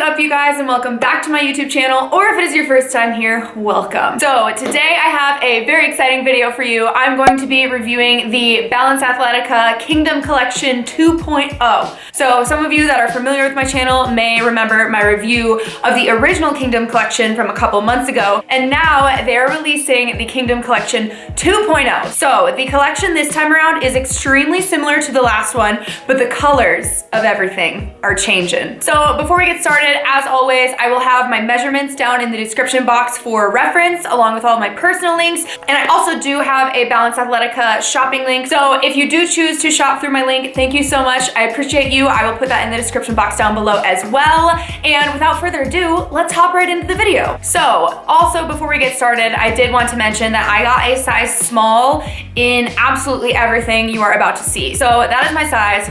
up, you guys, and welcome back to my YouTube channel, or if it is your first time here, welcome. So today I have a very exciting video for you. I'm going to be reviewing the Balance Athletica Kingdom Collection 2.0. So some of you that are familiar with my channel may remember my review of the original Kingdom Collection from a couple months ago, and now they're releasing the Kingdom Collection 2.0. So the collection this time around is extremely similar to the last one, but the colors of everything are changing. So before we get started, as always, I will have my measurements down in the description box for reference, along with all of my personal links. And I also do have a Balance Athletica shopping link. So if you do choose to shop through my link, thank you so much. I appreciate you. I will put that in the description box down below as well. And without further ado, let's hop right into the video. So also before we get started, I did want to mention that I got a size small in absolutely everything you are about to see. So that is my size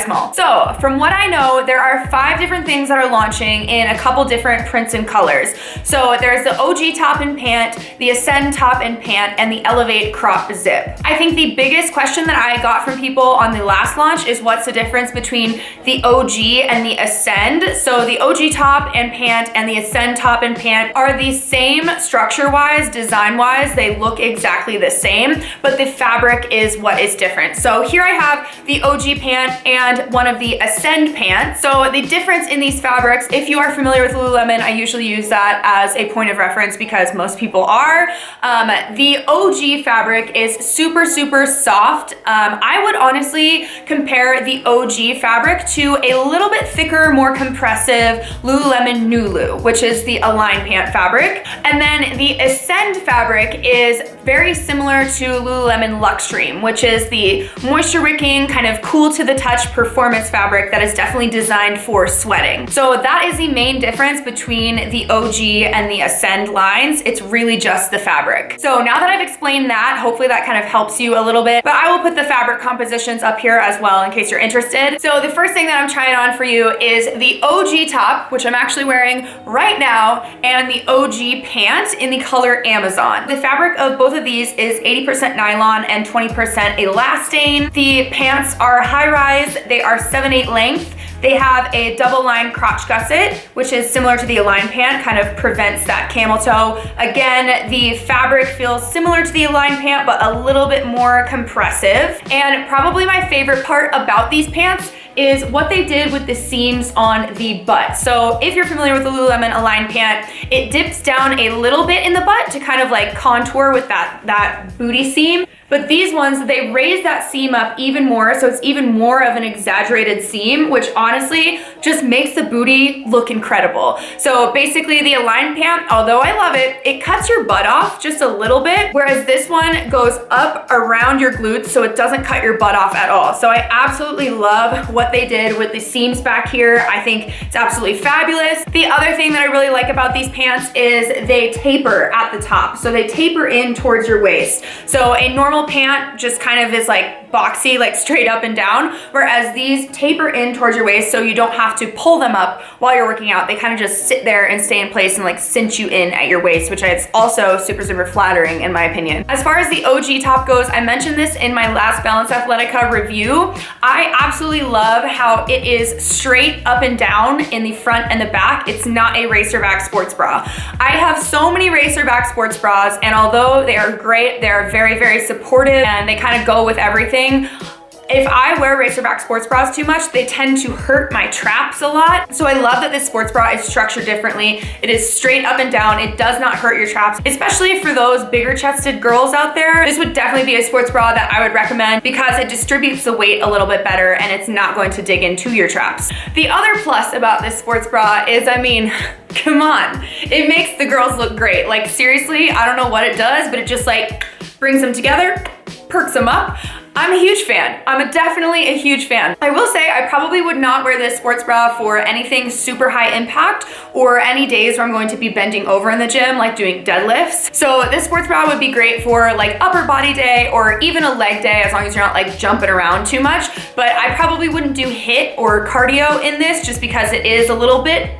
small. So from what I know, there are 5 different things that are launching in a couple different prints and colors. So there's the OG top and pant, the Ascend top and pant, and the Elevate crop zip. I think the biggest question that I got from people on the last launch is what's the difference between the OG and the Ascend. So the OG top and pant and the Ascend top and pant are the same structure-wise, design-wise. They look exactly the same, but the fabric is what is different. So here I have the OG pant and one of the Ascend pants. So the difference in these fabrics, if you are familiar with Lululemon, I usually use that as a point of reference because most people are. The OG fabric is super, super soft. I would honestly compare the OG fabric to a little bit thicker, more compressive Lululemon Nulu, which is the Align pant fabric. And then the Ascend fabric is very similar to Lululemon Luxtreme, which is the moisture wicking, kind of cool to the touch performance fabric that is definitely designed for sweating. So that is the main difference between the OG and the Ascend lines. It's really just the fabric. So now that I've explained that, hopefully that kind of helps you a little bit, but I will put the fabric compositions up here as well in case you're interested. So the first thing that I'm trying on for you is the OG top, which I'm actually wearing right now, and the OG pant in the color Amazon. The fabric of both of these is 80% nylon and 20% elastane. The pants are high rise. They are 7/8 length. They have a double line crotch gusset, which is similar to the Align pant, kind of prevents that camel toe. Again, the fabric feels similar to the Align pant, but a little bit more compressive. And probably my favorite part about these pants is what they did with the seams on the butt. So if you're familiar with the Lululemon Align pant, it dips down a little bit in the butt to kind of like contour with that booty seam. But these ones, they raise that seam up even more, so it's even more of an exaggerated seam, which honestly just makes the booty look incredible. So basically the Align pant, although I love it, it cuts your butt off just a little bit, whereas this one goes up around your glutes, so it doesn't cut your butt off at all. So I absolutely love what they did with the seams back here. I think it's absolutely fabulous. The other thing that I really like about these pants is they taper at the top. So they taper in towards your waist. So a normal pant just kind of is like boxy, like straight up and down, whereas these taper in towards your waist so you don't have to pull them up while you're working out. They kind of just sit there and stay in place and like cinch you in at your waist, which is also super, super flattering in my opinion. As far as the OG top goes, I mentioned this in my last Balance Athletica review. I absolutely love how it is straight up and down in the front and the back. It's not a racer back sports bra. I have so many racer back sports bras, and although they are great, they're very, very supportive and they kind of go with everything. If I wear racerback sports bras too much, they tend to hurt my traps a lot. So I love that this sports bra is structured differently. It is straight up and down. It does not hurt your traps, especially for those bigger chested girls out there. This would definitely be a sports bra that I would recommend because it distributes the weight a little bit better and it's not going to dig into your traps. The other plus about this sports bra is, I mean, come on, it makes the girls look great. Like seriously, I don't know what it does, but it just like brings them together, perks them up. I'm a huge fan. I'm definitely a huge fan. I will say I probably would not wear this sports bra for anything super high impact or any days where I'm going to be bending over in the gym, like doing deadlifts. So this sports bra would be great for like upper body day or even a leg day, as long as you're not like jumping around too much. But I probably wouldn't do HIIT or cardio in this just because it is a little bit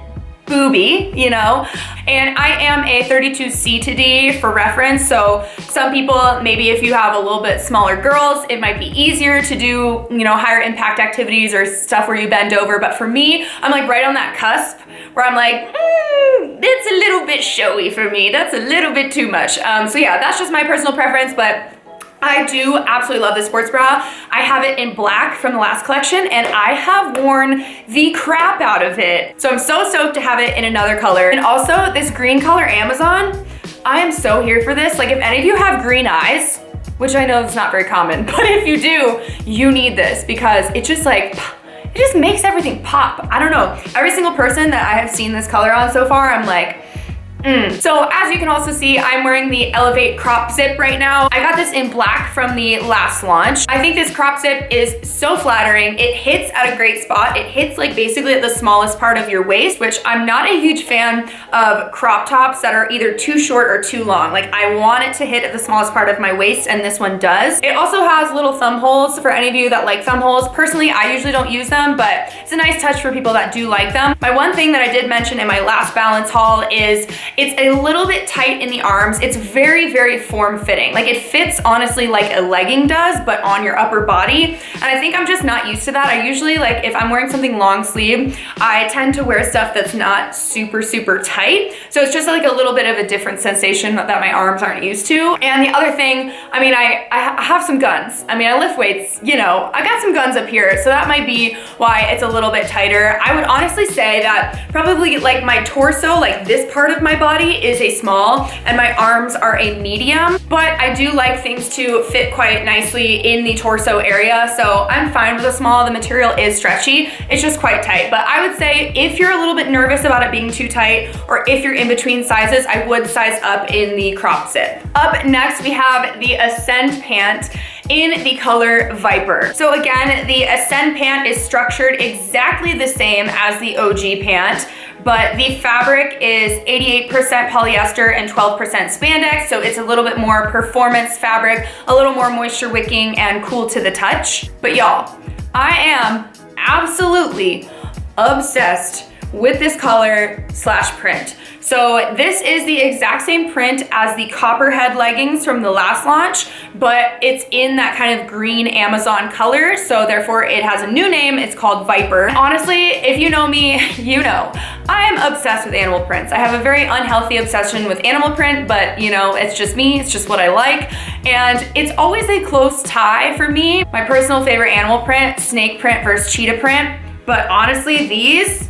booby, you know, and I am a 32C to D for reference. So some people, maybe if you have a little bit smaller girls, it might be easier to do, you know, higher impact activities or stuff where you bend over. But for me, I'm like right on that cusp where I'm like, it's a little bit showy for me. That's a little bit too much. So yeah, that's just my personal preference, but I do absolutely love this sports bra. I have it in black from the last collection and I have worn the crap out of it. So I'm so stoked to have it in another color. And also this green color Amazon, I am so here for this. Like if any of you have green eyes, which I know is not very common, but if you do, you need this because it just like, it just makes everything pop. I don't know. Every single person that I have seen this color on so far, I'm like, So as you can also see, I'm wearing the Elevate crop zip right now. I got this in black from the last launch. I think this crop zip is so flattering. It hits at a great spot. It hits like basically at the smallest part of your waist, which I'm not a huge fan of crop tops that are either too short or too long. Like I want it to hit at the smallest part of my waist and this one does. It also has little thumb holes for any of you that like thumb holes. Personally, I usually don't use them, but it's a nice touch for people that do like them. My one thing that I did mention in my last Balance haul is it's a little bit tight in the arms. It's very, very form-fitting. Like it fits honestly like a legging does, but on your upper body. And I think I'm just not used to that. I usually like if I'm wearing something long sleeve, I tend to wear stuff that's not super, super tight. So it's just like a little bit of a different sensation that my arms aren't used to. And the other thing, I mean, I have some guns. I mean, I lift weights, you know, I got some guns up here. So that might be why it's a little bit tighter. I would honestly say that probably like my torso, like this part of my body is a small and my arms are a medium, but I do like things to fit quite nicely in the torso area. So I'm fine with a small. The material is stretchy. It's just quite tight. But I would say if you're a little bit nervous about it being too tight, or if you're in between sizes, I would size up in the crop zip. Up next, we have the Ascend Pant in the color Viper. So again, the Ascend Pant is structured exactly the same as the OG pant, but the fabric is 88% polyester and 12% spandex, so it's a little bit more performance fabric, a little more moisture wicking and cool to the touch. But y'all, I am absolutely obsessed with this color slash print. So this is the exact same print as the Copperhead leggings from the last launch, but it's in that kind of green Amazon color. So therefore it has a new name. It's called Viper. Honestly, if you know me, you know, I am obsessed with animal prints. I have a very unhealthy obsession with animal print, but you know, it's just me. It's just what I like. And it's always a close tie for me. My personal favorite animal print, snake print versus cheetah print. But honestly, these,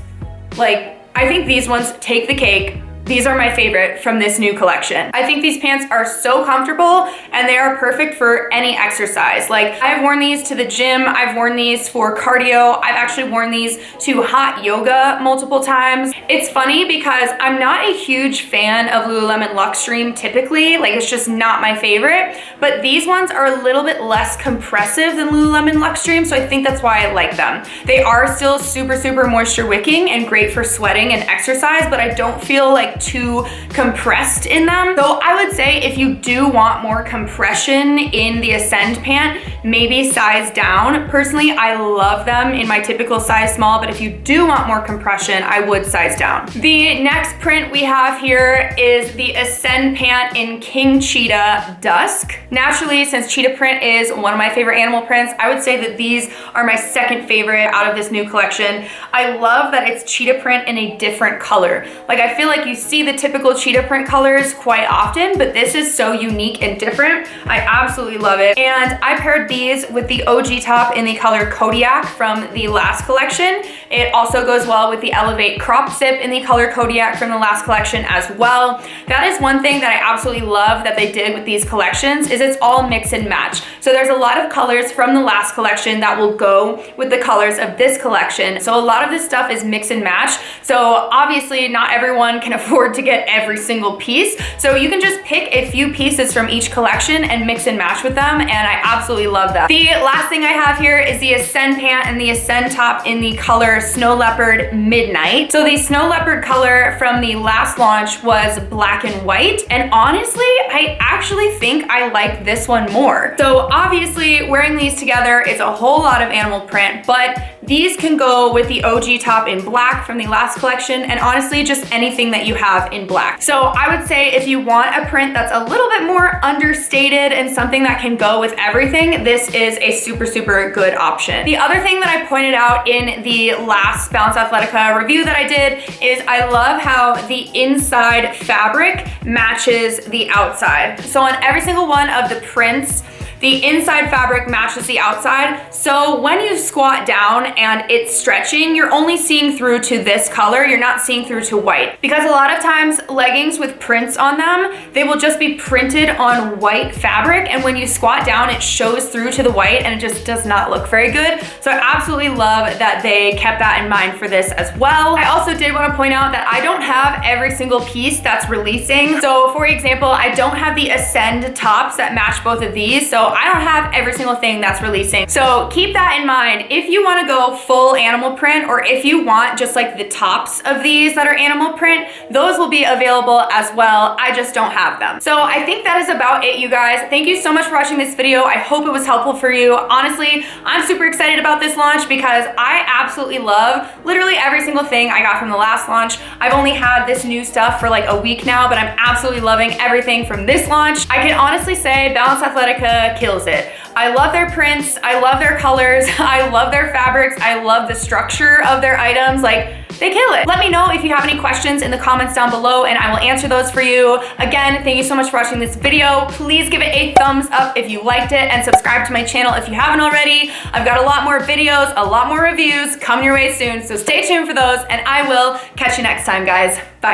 like, I think these ones take the cake. These are my favorite from this new collection. I think these pants are so comfortable and they are perfect for any exercise. Like I've worn these to the gym. I've worn these for cardio. I've actually worn these to hot yoga multiple times. It's funny because I'm not a huge fan of Lululemon Luxtreme typically. Like it's just not my favorite, but these ones are a little bit less compressive than Lululemon Luxtreme. So I think that's why I like them. They are still super, super moisture wicking and great for sweating and exercise, but I don't feel like too compressed in them. So I would say if you do want more compression in the Ascend Pant, maybe size down. Personally, I love them in my typical size small, but if you do want more compression, I would size down. The next print we have here is the Ascend Pant in King Cheetah Dusk. Naturally, since cheetah print is one of my favorite animal prints, I would say that these are my second favorite out of this new collection. I love that it's cheetah print in a different color. Like I feel like you see the typical cheetah print colors quite often, but this is so unique and different. I absolutely love it. And I paired these with the OG top in the color Kodiak from the last collection. It also goes well with the Elevate crop zip in the color Kodiak from the last collection as well. That is one thing that I absolutely love that they did with these collections is it's all mix and match. So there's a lot of colors from the last collection that will go with the colors of this collection. So a lot of this stuff is mix and match. So obviously not everyone can afford to get every single piece. So you can just pick a few pieces from each collection and mix and match with them. And I absolutely love that. The last thing I have here is the Ascend Pant and the Ascend top in the color Snow Leopard Midnight. So the Snow Leopard color from the last launch was black and white. And honestly, I actually think I like this one more. So obviously wearing these together is a whole lot of animal print, but These can go with the OG top in black from the last collection, and honestly, just anything that you have in black. So I would say if you want a print that's a little bit more understated and something that can go with everything, this is a super, super good option. The other thing that I pointed out in the last Balance Athletica review that I did is I love how the inside fabric matches the outside. So on every single one of the prints, the inside fabric matches the outside. So when you squat down and it's stretching, you're only seeing through to this color. You're not seeing through to white. Because a lot of times leggings with prints on them, they will just be printed on white fabric. And when you squat down, it shows through to the white and it just does not look very good. So I absolutely love that they kept that in mind for this as well. I also did want to point out that I don't have every single piece that's releasing. So for example, I don't have the Ascend tops that match both of these. So I don't have every single thing that's releasing. So keep that in mind. If you want to go full animal print, or if you want just like the tops of these that are animal print, those will be available as well. I just don't have them. So I think that is about it, you guys. Thank you so much for watching this video. I hope it was helpful for you. Honestly, I'm super excited about this launch because I absolutely love literally every single thing I got from the last launch. I've only had this new stuff for like a week now, but I'm absolutely loving everything from this launch. I can honestly say Balance Athletica kills it. I love their prints, I love their colors, I love their fabrics, I love the structure of their items. Like, they kill it. Let me know if you have any questions in the comments down below and I will answer those for you. Again, thank you so much for watching this video. Please give it a thumbs up if you liked it and subscribe to my channel if you haven't already. I've got a lot more videos, a lot more reviews coming your way soon, so stay tuned for those and I will catch you next time, guys. Bye.